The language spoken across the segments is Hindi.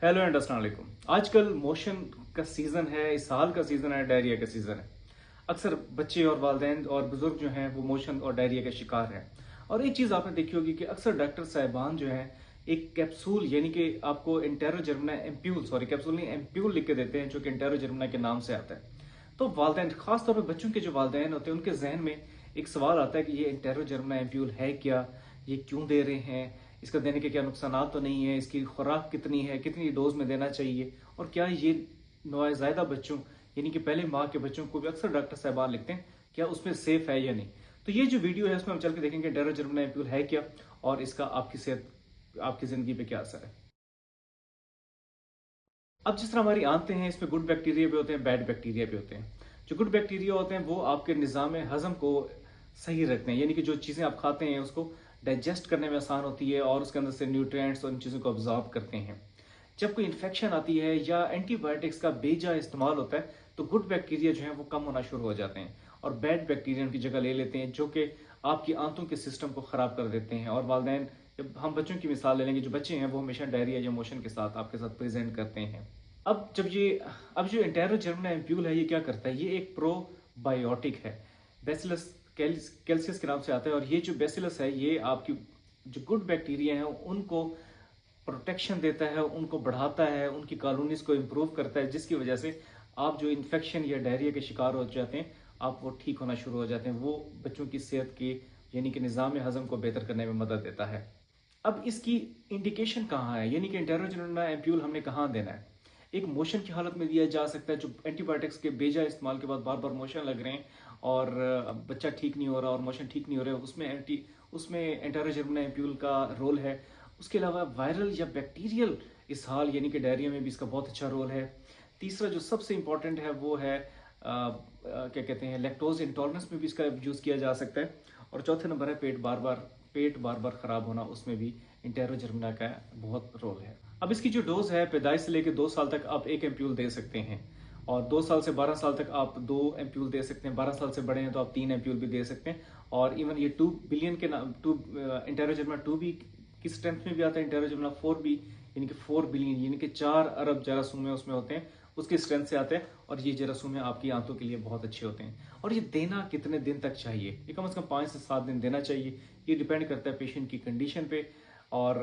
हेलो एंड अस्सलाम वालेकुम। आजकल मोशन का सीजन है, इस साल का सीजन है, डायरिया का सीजन है। अक्सर बच्चे और वालिदैन और बुजुर्ग जो हैं वो मोशन और डायरिया के शिकार हैं। और एक चीज आपने देखी होगी कि अक्सर डॉक्टर साहिबान जो हैं एक कैप्सूल यानी कि आपको इंटेरोजर्मिना एम्प्यूल कैप्सूल नहीं एम्प्यूल लिख के देते हैं, जो कि इंटेरोजर्मिना के नाम से आता है। तो वालिदैन, खासतौर पर बच्चों के जो वालिदैन होते हैं, उनके जहन में एक सवाल आता है कि ये इंटेरोजर्मिना एम्प्यूल है क्या, ये क्यों दे रहे हैं, इसका देने के क्या नुकसान तो नहीं है, इसकी खुराक कितनी है, कितनी डोज में देना चाहिए, और क्या ये नौज़ायदा बच्चों यानी कि पहले माह के बच्चों को भी अक्सर डॉक्टर साहबान लिखते हैं क्या उसमें सेफ है या नहीं। तो ये जो वीडियो है उसमें हम चल के देखेंगे इंटेरोजर्मिना एम्प्यूल है क्या और इसका आपकी सेहत, आपकी जिंदगी पे क्या असर है। अब जिस तरह हमारी आंतें हैं, इसमें गुड बैक्टीरिया भी होते हैं, बैड बैक्टीरिया भी होते हैं। जो गुड बैक्टीरिया होते हैं वो आपके निज़ाम हजम को सही रखते हैं, यानी कि जो चीज़ें आप खाते हैं उसको डाइजेस्ट करने में आसान होती है और उसके अंदर से न्यूट्रिएंट्स और इन चीज़ों को ऑब्जॉर्व करते हैं। जब कोई इन्फेक्शन आती है या एंटीबायोटिक्स का बेजा इस्तेमाल होता है तो गुड बैक्टीरिया जो है वो कम होना शुरू हो जाते हैं और बैड बैक्टीरिया उनकी जगह ले लेते हैं, जो कि आपकी आंतों के सिस्टम को ख़राब कर देते हैं। और वालिदैन, जब हम बच्चों की मिसाल ले लेंगे, जो बच्चे हैं वो हमेशा डायरिया या मोशन के साथ आपके साथ प्रेजेंट करते हैं। अब जब ये अब जो इंटेरोजर्मिना एम्प्यूल है ये क्या करता है, ये एक प्रोबायोटिक है, बेसिलस कैल्सियस के नाम से आता है। और ये जो बेसिलस है ये आपकी जो गुड बैक्टीरिया हैं उनको प्रोटेक्शन देता है, उनको बढ़ाता है, उनकी कॉलोनीज को इम्प्रूव करता है, जिसकी वजह से आप जो इन्फेक्शन या डायरिया के शिकार हो जाते हैं आप वो ठीक होना शुरू हो जाते हैं। वो बच्चों की सेहत की यानी कि निज़ाम हजम को बेहतर करने में मदद देता है। अब इसकी इंडिकेशन कहाँ है, यानी कि इंटेरोजर्मिना एम्प्यूल हमने कहाँ देना है। एक मोशन की हालत में दिया जा सकता है, जो एंटीबायोटिक्स के बेजा इस्तेमाल के बाद बार बार मोशन लग रहे हैं और बच्चा ठीक नहीं हो रहा और मोशन ठीक नहीं हो रहा है, उसमें एंटेरोजर्मिना एम्प्यूल का रोल है। उसके अलावा वायरल या बैक्टीरियल इसहाल यानी कि डायरिया में भी इसका बहुत अच्छा रोल है। तीसरा जो सबसे इंपॉर्टेंट है वो है क्या कहते हैं, लैक्टोज इंटॉलरेंस में भी इसका यूज़ किया जा सकता है। और चौथे नंबर है पेट बार बार खराब होना, उसमें भी इंटेरोजर्मिना का बहुत रोल है। अब इसकी जो डोज है, पैदाइश से लेकर 2 साल तक आप एक एम्प्यूल दे सकते हैं और 2 साल से 12 साल तक आप 2 एम्प्यूल दे सकते हैं। 12 साल से बड़े हैं तो आप 3 एम्प्यूल भी दे सकते हैं। और इवन ये 2 बिलियन के नाम टू इंटेरोजर्मिना 2 भी की स्ट्रेंथ में भी आता है, इंटेरोजर्मिना 4 भी यानी कि 4 बिलियन यानी कि 4 अरब जरासूम उसमें होते हैं, उसकी स्ट्रेंथ से आते हैं। और ये जरासूम आपकी आंतों के लिए बहुत अच्छे होते हैं। और ये देना कितने दिन तक चाहिए, ये कम से कम 5 से 7 दिन देना चाहिए। ये डिपेंड करता है पेशेंट की कंडीशन पे। और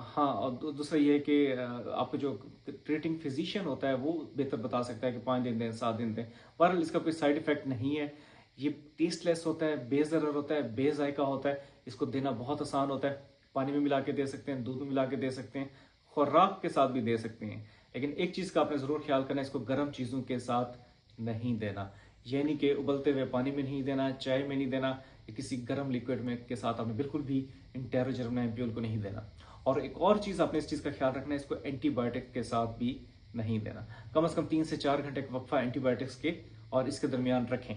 हाँ, और दूसरा ये है कि आपका जो ट्रीटिंग फिजिशियन होता है वो बेहतर बता सकता है कि 5 दिन दें, 7 दिन दें। बहरहाल इसका कोई साइड इफेक्ट नहीं है। ये टेस्टलेस होता है, बेज़रर होता है, बेजायका होता है। इसको देना बहुत आसान होता है, पानी में मिला के दे सकते हैं, दूध में मिला के दे सकते हैं, खुराक के साथ भी दे सकते हैं। लेकिन एक चीज़ का आपने ज़रूर ख्याल करना है, इसको गर्म चीज़ों के साथ नहीं देना, यानी कि उबलते हुए पानी में नहीं देना, चाय में नहीं देना, या किसी गर्म लिक्विड में के साथ आपने बिल्कुल भी इंटेरोजर्मिना एम्प्यूल को नहीं देना। और एक और चीज़ आपने इस चीज़ का ख्याल रखना है, इसको एंटीबायोटिक के साथ भी नहीं देना। कम से कम 3 से 4 घंटे का वक्फा एंटीबायोटिक्स के और इसके दरमियान रखें।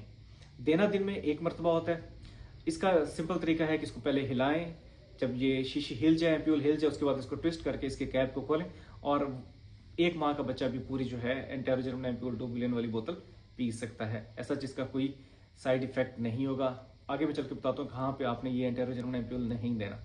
देना दिन में एक मरतबा होता है। इसका सिंपल तरीका है कि इसको पहले हिलाएं, जब ये शीशी हिल जाए, एम्प्यूल हिल जाए, उसके बाद इसको ट्विस्ट करके इसके कैप को खोलें और 1 माह का बच्चा भी पूरी जो है एंटेरोजर्मिना एम्प्यूल 2 बिलियन वाली बोतल पी सकता है। ऐसा जिसका कोई साइड इफेक्ट नहीं होगा। आगे मैं चल के बताता हूँ कहाँ पे आपने ये एंटेरोजर्मिना एम्प्यूल नहीं देना।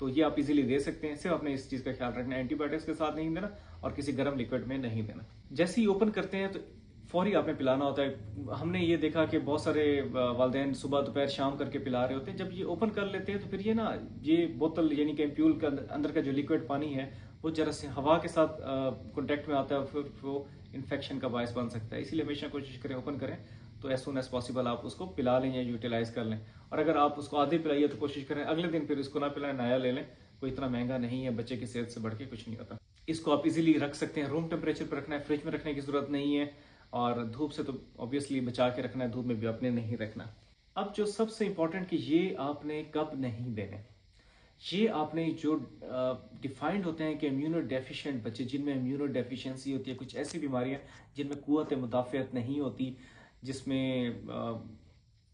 तो ये आप इजीली दे सकते हैं, सिर्फ आपने इस चीज़ का ख्याल रखना है, एंटीबायोटिक्स के साथ नहीं देना और किसी गर्म लिक्विड में नहीं देना। जैसे ही ओपन करते हैं तो फौरी आपने पिलाना होता है। हमने ये देखा कि बहुत सारे वालिदैन सुबह दोपहर शाम करके पिला रहे होते हैं। जब ये ओपन कर लेते हैं तो फिर ये ना, ये बोतल यानी कि एम्प्यूल का अंदर का जो लिक्विड पानी है वो जरा से हवा के साथ कॉन्टेक्ट में आता है, फिर वो इन्फेक्शन का बायस बन सकता है। इसलिए हमेशा कोशिश करें ओपन करें तो एज सुन एज पॉसिबल आप उसको पिला लें या यूटिलाइज कर लें। और अगर आप उसको आधे पिलाइए तो कोशिश करें अगले दिन फिर इसको ना पिलाएं, नया ले लें। कोई इतना महंगा नहीं है, बच्चे की सेहत से बढ़ के कुछ नहीं होता। इसको आप इजीली रख सकते हैं, रूम टेम्परेचर पर रखना है, फ्रिज में रखने की जरूरत नहीं है। और धूप से तो ऑब्वियसली बचा के रखना है, धूप में भी आपने नहीं रखना। अब जो सबसे इंपॉर्टेंट कि ये आपने कब नहीं देने, ये आपने जो डिफाइंड होते हैं कि इम्यूनो डेफिशिएंट बच्चे, जिनमें इम्यूनो डेफिशिएंसी होती है, कुछ ऐसी बीमारियां जिनमें कुव्वत मुदाफ़ियत नहीं होती, जिसमें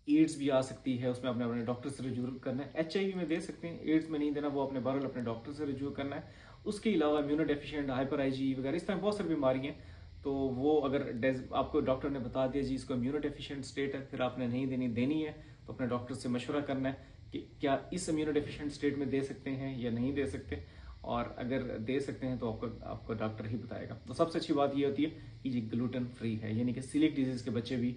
एड्स भी आ सकती है, उसमें आपने अपने डॉक्टर से रिव्यू करना है। HIV में दे सकते हैं, एड्स में नहीं देना, वो अपने बहरहाल अपने डॉक्टर से रिव्यू करना है। उसके अलावा इम्यूनो डेफिशिएंट, हाइपर IgE वगैरह, इस तरह बहुत सारी बीमारी हैं। तो वो अगर आपको डॉक्टर ने बता दिया जी इसको इम्यूनो डेफिशिएंट स्टेट है, फिर आपने नहीं देनी है तो अपने डॉक्टर से मशवरा करना है कि क्या इस इम्यूनो डेफिशिएंट स्टेट में दे सकते हैं या नहीं दे सकते। और अगर दे सकते हैं तो आपको डॉक्टर ही बताएगा। तो सबसे अच्छी बात ये होती है कि ये ग्लूटेन फ्री है, यानी कि सीलिएक डिजीज़ के बच्चे भी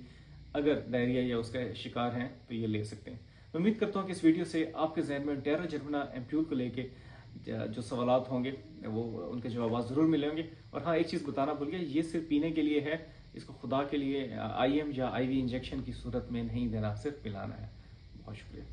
अगर डायरिया या उसका शिकार हैं तो ये ले सकते हैं। मैं उम्मीद करता हूँ कि इस वीडियो से आपके जहन में टेरा जर्मना एम्प्यूल को लेके जो सवालात होंगे वो उनके जवाब ज़रूर मिलेंगे। और हाँ, एक चीज़ बताना भूल गया, ये सिर्फ पीने के लिए है, इसको खुदा के लिए IM या IV इंजेक्शन की सूरत में नहीं देना, सिर्फ पिलाना है। बहुत शुक्रिया।